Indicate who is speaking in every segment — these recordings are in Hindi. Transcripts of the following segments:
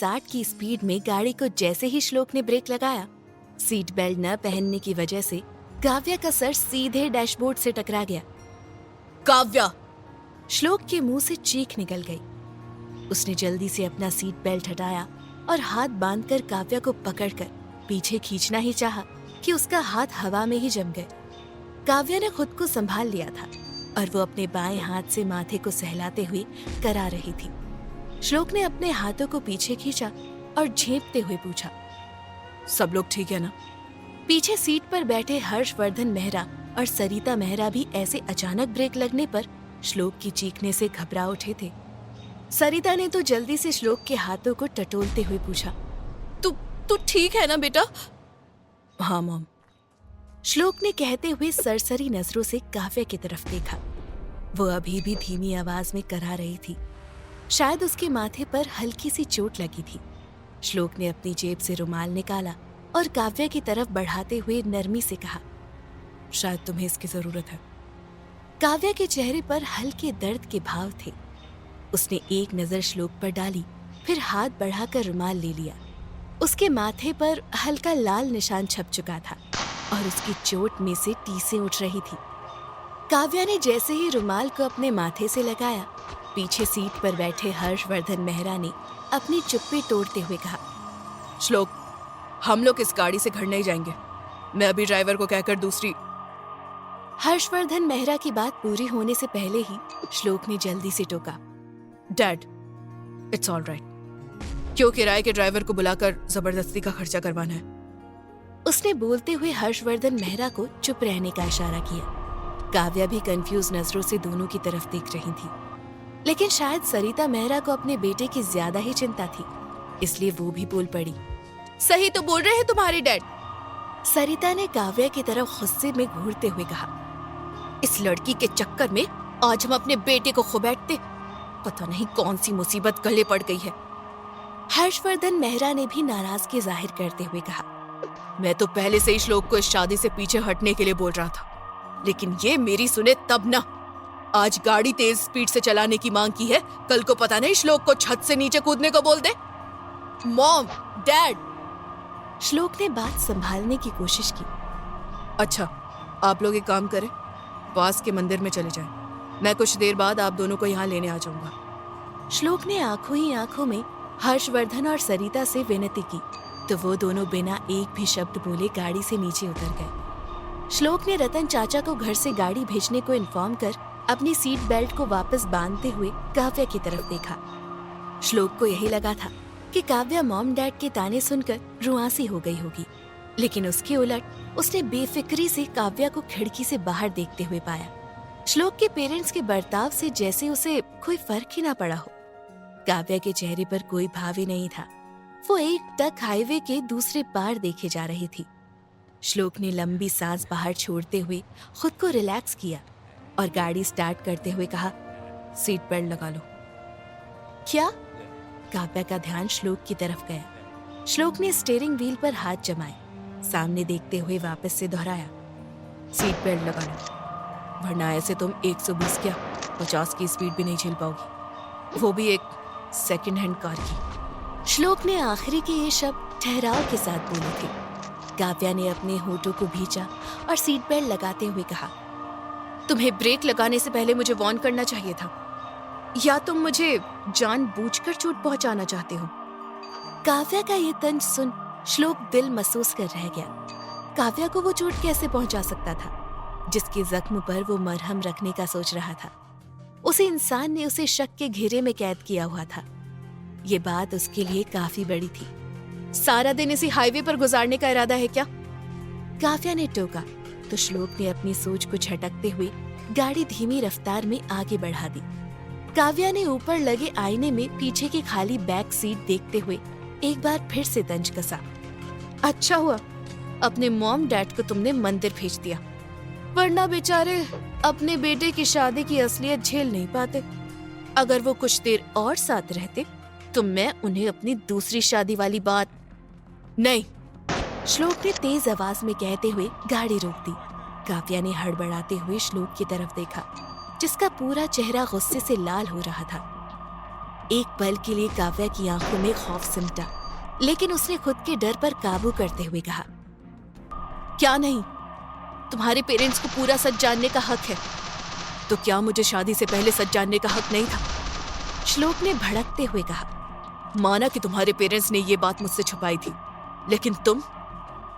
Speaker 1: 60 की स्पीड में गाड़ी को जैसे ही श्लोक ने ब्रेक लगाया, सीट बेल्ट न पहनने की वजह से काव्या का सर सीधे डैशबोर्ड से टकरा गया। काव्या! श्लोक के मुंह से चीख निकल गई। उसने जल्दी से अपना सीट बेल्ट हटाया और हाथ बांधकर काव्या को पकड़कर पीछे खींचना ही चाहा कि उसका हाथ हवा में ही जम गए। काव्या ने खुद को संभाल लिया था और वो अपने बाएं हाथ से माथे को सहलाते हुए करा रही थी। श्लोक ने अपने हाथों को पीछे खींचा और झेंपते हुए पूछा, सब लोग ठीक है ना? पीछे सीट पर बैठे हर्षवर्धन मेहरा और सरिता मेहरा भी ऐसे अचानक ब्रेक लगने पर श्लोक की चीखने से घबरा उठे थे। सरिता ने तो जल्दी से श्लोक के हाथों को टटोलते हुए पूछा, तू ठीक है ना बेटा? हाँ मॉम। श्लोक ने कहते हुए सरसरी नजरों से काव्या की तरफ देखा। वो अभी भी धीमी आवाज में करा रही थी। शायद उसके माथे पर हल्की सी चोट लगी थी। श्लोक ने अपनी जेब से रुमाल निकाला और काव्या की तरफ बढ़ाते हुए नरमी से कहा, शायद तुम्हें इसकी जरूरत है। काव्या के चेहरे पर हल्के दर्द के भाव थे। उसने एक नजर श्लोक पर डाली, फिर हाथ बढ़ाकर रुमाल ले लिया। उसके माथे पर हल्का लाल निशान छप चुका था और उसकी चोट में से टीसें उठ रही थी। काव्या ने जैसे ही रुमाल को अपने माथे से लगाया, पीछे सीट पर बैठे हर्षवर्धन मेहरा ने अपनी चुप्पी तोड़ते हुए कहा, श्लोक, हम लोग इस गाड़ी से घर नहीं जाएंगे। मैं अभी ड्राइवर को कहकर दूसरी। हर्षवर्धन मेहरा की बात पूरी होने से पहले ही श्लोक ने जल्दी से टोका, डैड, इट्स ऑल राइट। क्यों किराए के ड्राइवर को बुलाकर जबरदस्ती का खर्चा करवाना है? उसने बोलते हुए हर्षवर्धन मेहरा को चुप रहने का इशारा किया। काव्या भी कंफ्यूज नजरों से दोनों की तरफ देख रही थी, लेकिन शायद सरिता मेहरा को अपने बेटे की ज्यादा ही चिंता थी, इसलिए वो भी बोल पड़ी, सही तो बोल रहे हैं तुम्हारे डैड। सरिता ने काव्या की तरफ गुस्से में घूरते हुए कहा, इस लड़की के चक्कर में आज हम अपने बेटे को खो बैठते। पता नहीं कौन सी मुसीबत गले पड़ गई है। हर्षवर्धन मेहरा ने भी नाराजगी जाहिर करते हुए कहा, मैं तो पहले से ही श्लोक को इस शादी से पीछे हटने के लिए बोल रहा था, लेकिन ये मेरी सुने तब ना। आज गाड़ी तेज स्पीड से चलाने की मांग की है, कल को पता नहीं श्लोक को छत से नीचे कूदने को बोल दे। Mom, dad. श्लोक ने बात संभालने की कोशिश की। अच्छा, आप लोग एक काम करें, पास के मंदिर में चले जाएं। मैं कुछ देर बाद आप दोनों को यहाँ लेने आ जाऊंगा। श्लोक ने आंखों ही आंखों में हर्षवर्धन और सरिता से विनती की, तो वो दोनों बिना एक भी शब्द बोले गाड़ी से नीचे उतर गए। श्लोक ने रतन चाचा को घर से गाड़ी भेजने को इन्फॉर्म कर अपनी सीट बेल्ट को वापस बांधते हुए काव्या की तरफ देखा। श्लोक को यही लगा था कि काव्या मॉम डैड के ताने सुनकर रुआंसी हो गई होगी, लेकिन उसके उलट उसने बेफिक्री से काव्या को खिड़की से बाहर देखते हुए पाया। श्लोक के पेरेंट्स के बर्ताव से जैसे उसे कोई फर्क ही ना पड़ा हो। काव्या के चेहरे पर कोई भाव ही नहीं था। वो एक टक हाईवे के दूसरे पार देखे जा रही थी। श्लोक ने लंबी सांस बाहर छोड़ते हुए खुद को रिलैक्स किया और गाड़ी स्टार्ट करते हुए कहा, सीट बेल्ट लगा लो। क्या? काव्या का ध्यान श्लोक की तरफ गया। श्लोक ने स्टीयरिंग व्हील पर हाथ जमाए, सामने देखते हुए वापस से दोहराया, सीट बेल्ट लगा लो, वरना ऐसे तुम 120 क्या 50 की स्पीड भी नहीं झेल पाओगी, वो भी एक सेकंड हैंड कार की। श्लोक ने आखिरी के ये शब्द ठहराव के साथ बोले थे। काव्या ने अपने होठों को भींचा और सीट बेल्ट लगाते हुए कहा, तुम्हें ब्रेक लगाने से पहले मुझे वार्न करना चाहिए था, या तुम मुझे जानबूझकर चोट पहुंचाना चाहते हो? काव्या का ये तंज सुन श्लोक दिल महसूस कर रह गया। काव्या को वो चोट कैसे पहुंचा सकता था जिसके जख्म पर वो मरहम रखने का सोच रहा था? उसे इंसान ने उसे शक के घेरे में कैद किया हुआ था। ये बात उसके लिए काफी बड़ी थी। सारा दिन इसी हाईवे पर गुजारने का इरादा है क्या? काव्या ने टोका तो श्लोक ने अपनी सोच को झटकते हुए गाड़ी धीमी रफ्तार में आगे बढ़ा दी। काव्या ने ऊपर लगे आईने में पीछे की खाली बैक सीट देखते हुए एक बार फिर से तंज कसा। अच्छा हुआ अपने मॉम डैड को तुमने मंदिर भेज दिया, वरना बेचारे अपने बेटे की शादी की असलियत झेल नहीं पाते। अगर वो कुछ देर और साथ रहते तो मैं उन्हें अपनी दूसरी शादी वाली बात नहीं। श्लोक ने तेज आवाज में कहते हुए गाड़ी रोक दी। काव्या ने हड़बड़ाते हुए श्लोक की तरफ देखा, जिसका पूरा चेहरा गुस्से से लाल हो रहा था। एक पल के लिए काव्या की आंखों में खौफ सिमटा, लेकिन उसने खुद के डर पर काबू करते हुए कहा, क्या नहीं? तुम्हारे पेरेंट्स को पूरा सच जानने का हक है, तो क्या मुझे शादी से पहले सच जानने का हक नहीं था? श्लोक ने भड़कते हुए कहा, माना कि तुम्हारे पेरेंट्स ने ये बात मुझसे छुपाई थी, लेकिन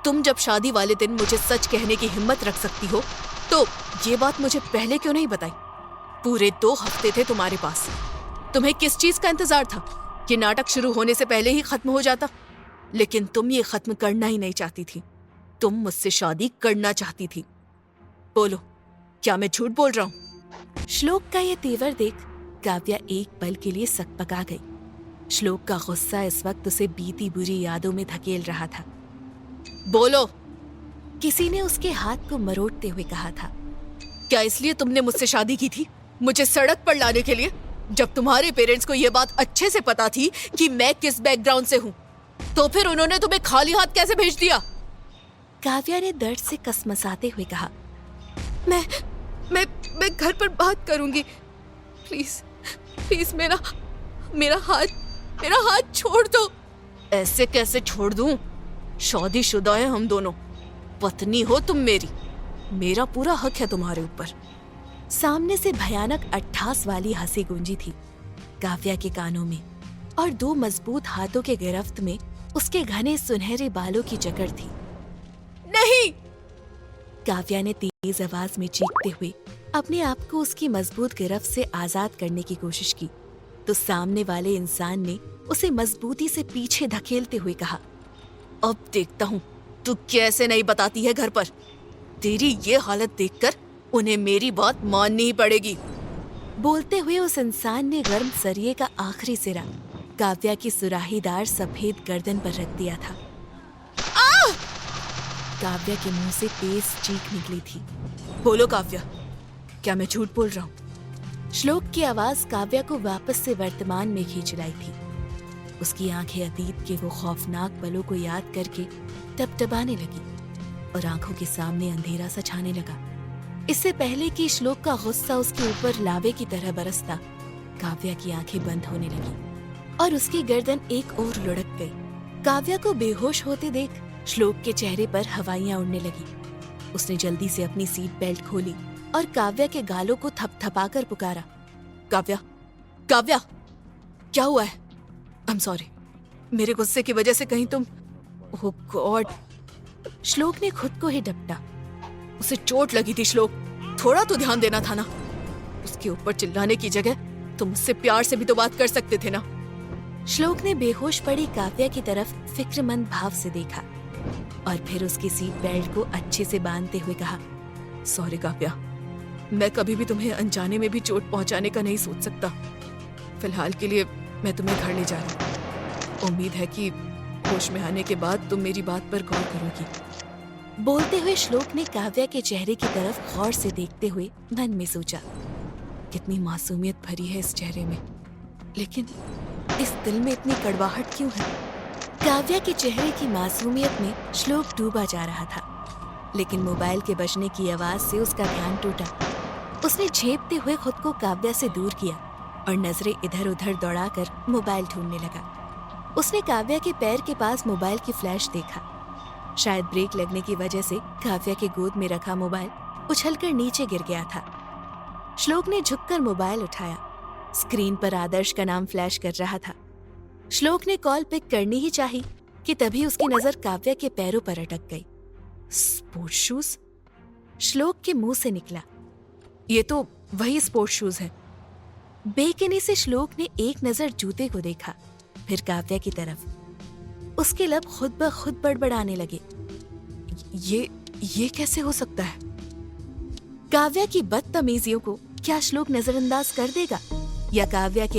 Speaker 1: तुम जब शादी वाले दिन मुझे सच कहने की हिम्मत रख सकती हो, तो ये बात मुझे पहले क्यों नहीं बताई? पूरे 2 हफ्ते थे तुम्हारे पास। तुम्हें किस चीज का इंतजार था? कि नाटक शुरू होने से पहले ही खत्म हो जाता। लेकिन तुम ये खत्म करना ही नहीं चाहती थी। तुम मुझसे शादी करना चाहती थी। बोलो, क्या मैं झूठ बोल रहा हूँ? श्लोक का ये तेवर देख काव्या एक पल के लिए सकपका गई। श्लोक का गुस्सा इस वक्त उसे बीती बुरी यादों में धकेल रहा था। बोलो, किसी ने उसके हाथ को मरोड़ते हुए कहा था। क्या इसलिए तुमने मुझसे शादी की थी? मुझे सड़क पर लाने के लिए? जब तुम्हारे पेरेंट्स को यह बात अच्छे से पता थी कि मैं किस बैकग्राउंड से हूँ, तो फिर उन्होंने तुम्हें खाली हाथ कैसे भेज दिया? काव्या ने दर्द से कसमसाते हुए कहा, मैं घर पर बात करूंगी। प्लीज मेरा हाथ छोड़ दो। ऐसे कैसे छोड़ दूं? शादीशुदा है हम दोनों, पत्नी हो तुम मेरी। मेरा पूरा हक है तुम्हारे ऊपर। सामने से भयानक अट्ठास वाली हंसी गूंजी थी काव्या के कानों में, और 2 मजबूत हाथों के गिरफ्त में उसके घने सुनहरे बालों की जकड़ थी। नहीं! काव्या ने तेज आवाज में चीखते हुए अपने आप को उसकी मजबूत गिरफ्त से आजाद करने की कोशिश की, तो सामने वाले इंसान ने उसे मजबूती से पीछे धकेलते हुए कहा, अब देखता हूँ तू कैसे नहीं बताती है घर पर। तेरी ये हालत देखकर उन्हें मेरी बात माननी ही पड़ेगी। बोलते हुए उस इंसान ने गर्म सरिये का आखिरी सिरा काव्या की सुराहीदार सफेद गर्दन पर रख दिया था। काव्या के मुंह से तेज चीख निकली थी। बोलो काव्या, क्या मैं झूठ बोल रहा हूँ? श्लोक की आवाज काव्या को वापस से वर्तमान में खींच लाई थी। उसकी आंखें अतीत के वो खौफनाक पलों को याद करके टपटपाने लगी और आंखों के सामने अंधेरा सा छाने लगा। इससे पहले कि श्लोक का गुस्सा उसके ऊपर लावे की तरह बरसता, काव्या की आंखें बंद होने लगी और उसकी गर्दन एक ओर लुढ़क गई। काव्या को बेहोश होते देख श्लोक के चेहरे पर हवाइयां उड़ने लगी। उसने जल्दी से अपनी सीट बेल्ट खोली और काव्या के गालों को थपथपाकर पुकारा, काव्या, काव्या, क्या हुआ है? आई एम सॉरी, मेरे गुस्से की वजह से कहीं तुम... ओह गॉड! श्लोक ने खुद को ही डपटा। उसे चोट लगी थी श्लोक, थोड़ा तो ध्यान देना था ना। उसके ऊपर चिल्लाने की जगह तुम उससे प्यार से भी तो बात कर सकते थे ना। श्लोक ने बेहोश पड़ी काव्या की तरफ फिक्रमंद भाव से देखा और फिर उसकी सीट बेल्ट को अच्छे से बांधते हुए कहा, सॉरी काव्या, मैं कभी भी तुम्हें अनजाने में भी चोट पहुंचाने का नहीं सोच सकता। फिलहाल के लिए मैं तुम्हें घर ले जा रहा हूँ। उम्मीद है कि होश में आने के बाद तुम मेरी बात पर गौर करोगी। बोलते हुए श्लोक ने काव्या के चेहरे की तरफ गौर से देखते हुए मन में सोचा, कितनी मासूमियत भरी है इस चेहरे में, लेकिन इस दिल में इतनी कड़वाहट क्यों है? काव्या के चेहरे की मासूमियत में श्लोक डूबा जा रहा था, लेकिन मोबाइल के बजने की आवाज से उसका ध्यान टूटा। उसने झेपते हुए खुद को काव्या से दूर किया और नजरें इधर उधर दौड़ाकर मोबाइल ढूंढने लगा। उसने काव्या के पैर के पास मोबाइल की फ्लैश देखा। शायद ब्रेक लगने की वजह से काव्या के गोद में रखा मोबाइल उछलकर नीचे गिर गया था। श्लोक ने झुककर मोबाइल उठाया। स्क्रीन पर आदर्श का नाम फ्लैश कर रहा था। श्लोक ने कॉल पिक करनी ही चाहिए कि तभी उसकी नजर काव्या के पैरों पर अटक गई। Sports shoes? श्लोक के मुंह से निकला, ये तो वही स्पोर्ट्स शूज है। बेकिनी से श्लोक ने एक नजर जूते को देखा, फिर काव्या की तरफ। उसके लब खुद ब खुद बड़बड़ाने लगे, ये कैसे हो सकता है? काव्या की बदतमीजियों को क्या श्लोक नजरअंदाज कर देगा, या काव्या के